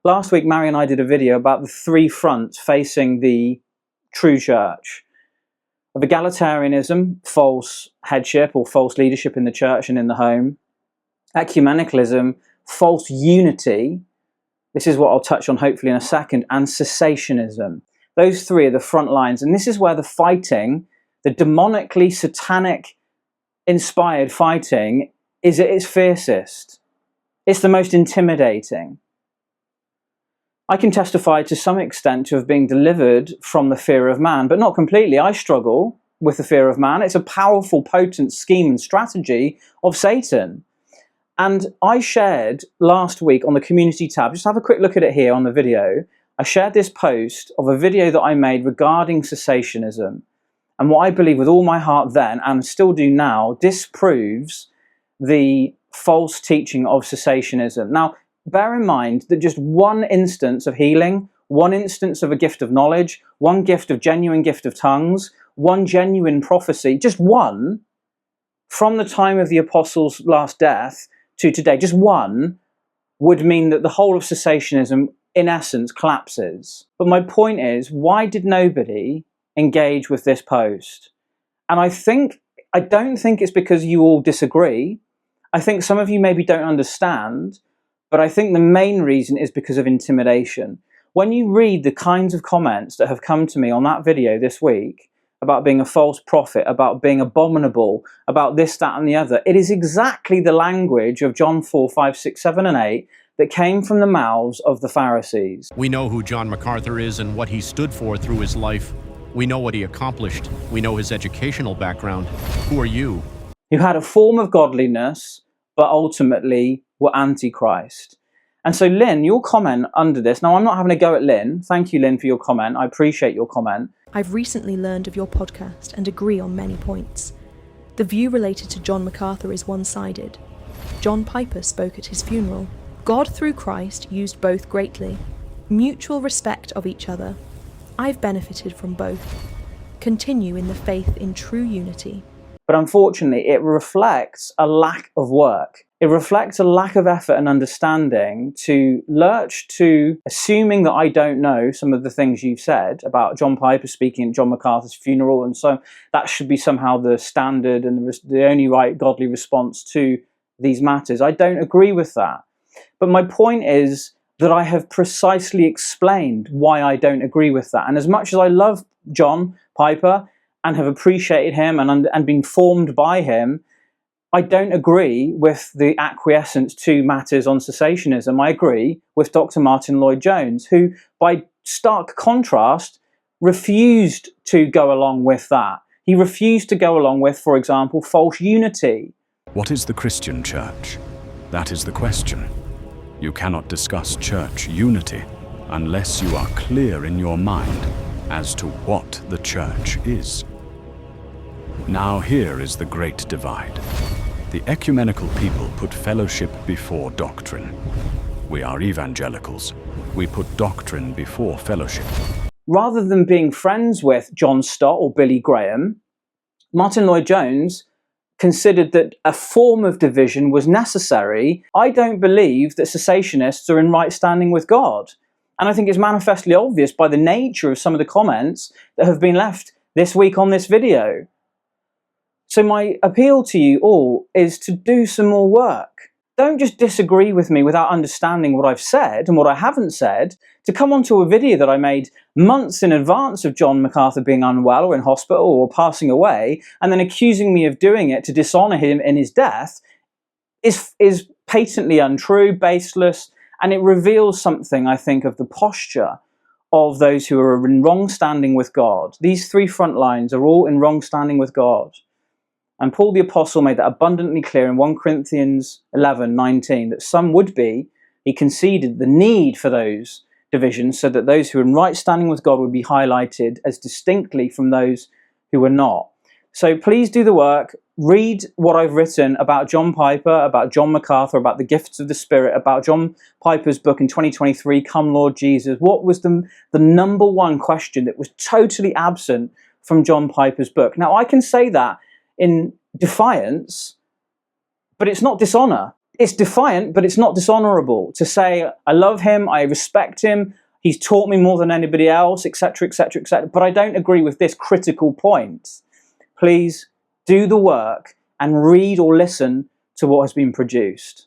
Last week, Mary and I did a video about the three fronts facing the true church. Of egalitarianism, false headship or false leadership in the church and in the home. Ecumenicalism, false unity. This is what I'll touch on hopefully in a second. And cessationism. Those three are the front lines. And this is where the fighting, the demonically satanic inspired fighting, is at its fiercest. It's the most intimidating. I can testify to some extent to have been delivered from the fear of man, but not completely. I struggle with the fear of man. It's a powerful, potent scheme and strategy of Satan. And I shared last week on the community tab, just have a quick look at it here on the video. I shared this post of a video that I made regarding cessationism. And what I believe with all my heart then, and still do now, disproves the false teaching of cessationism. Now, bear in mind that just one instance of healing, one instance of a gift of knowledge, one genuine gift of tongues, one genuine prophecy, just one, from the time of the apostles' last death to today, just one, would mean that the whole of cessationism, in essence, collapses. But my point is, why did nobody engage with this post? And I don't think it's because you all disagree. I think some of you maybe don't understand. But I think the main reason is because of intimidation. When you read the kinds of comments that have come to me on that video this week about being a false prophet, about being abominable, about this, that, and the other, it is exactly the language of John 4, 5, 6, 7, and 8 that came from the mouths of the Pharisees. We know who John MacArthur is and what he stood for through his life. We know what he accomplished. We know his educational background. Who are you? Who had a form of godliness, but ultimately were antichrist. And so Lynn, your comment under this, now I'm not having a go at Lynn. Thank you, Lynn, for your comment. I appreciate your comment. I've recently learned of your podcast and agree on many points. The view related to John MacArthur is one-sided. John Piper spoke at his funeral. God through Christ used both greatly. Mutual respect of each other. I've benefited from both. Continue in the faith in true unity. But unfortunately, it reflects a lack of work. It reflects a lack of effort and understanding to lurch to assuming that I don't know some of the things you've said about John Piper speaking at John MacArthur's funeral, and so that should be somehow the standard and the only right godly response to these matters. I don't agree with that. But my point is that I have precisely explained why I don't agree with that. And as much as I love John Piper and have appreciated him and been formed by him, I don't agree with the acquiescence to matters on cessationism. I agree with Dr. Martyn Lloyd-Jones, who, by stark contrast, refused to go along with that. He refused to go along with, for example, false unity. What is the Christian church? That is the question. You cannot discuss church unity unless you are clear in your mind as to what the church is. Now here is the great divide. The ecumenical people put fellowship before doctrine. We are evangelicals. We put doctrine before fellowship. Rather than being friends with John Stott or Billy Graham, Martyn Lloyd-Jones considered that a form of division was necessary. I don't believe that cessationists are in right standing with God. And I think it's manifestly obvious by the nature of some of the comments that have been left this week on this video. So my appeal to you all is to do some more work. Don't just disagree with me without understanding what I've said and what I haven't said, to come onto a video that I made months in advance of John MacArthur being unwell or in hospital or passing away, and then accusing me of doing it to dishonour him in his death, is patently untrue, baseless, and it reveals something, I think, of the posture of those who are in wrong standing with God. These three front lines are all in wrong standing with God. And Paul the Apostle made that abundantly clear in 1 Corinthians 11:19, that some would be, he conceded the need for those divisions so that those who are in right standing with God would be highlighted as distinctly from those who were not. So please do the work, read what I've written about John Piper, about John MacArthur, about the gifts of the Spirit, about John Piper's book in 2023, Come Lord Jesus. What was the number one question that was totally absent from John Piper's book? Now I can say that in defiance, but it's not dishonor. It's defiant, but it's not dishonourable to say, I love him, I respect him, he's taught me more than anybody else, etc., etc., etc. But I don't agree with this critical point. Please do the work and read or listen to what has been produced.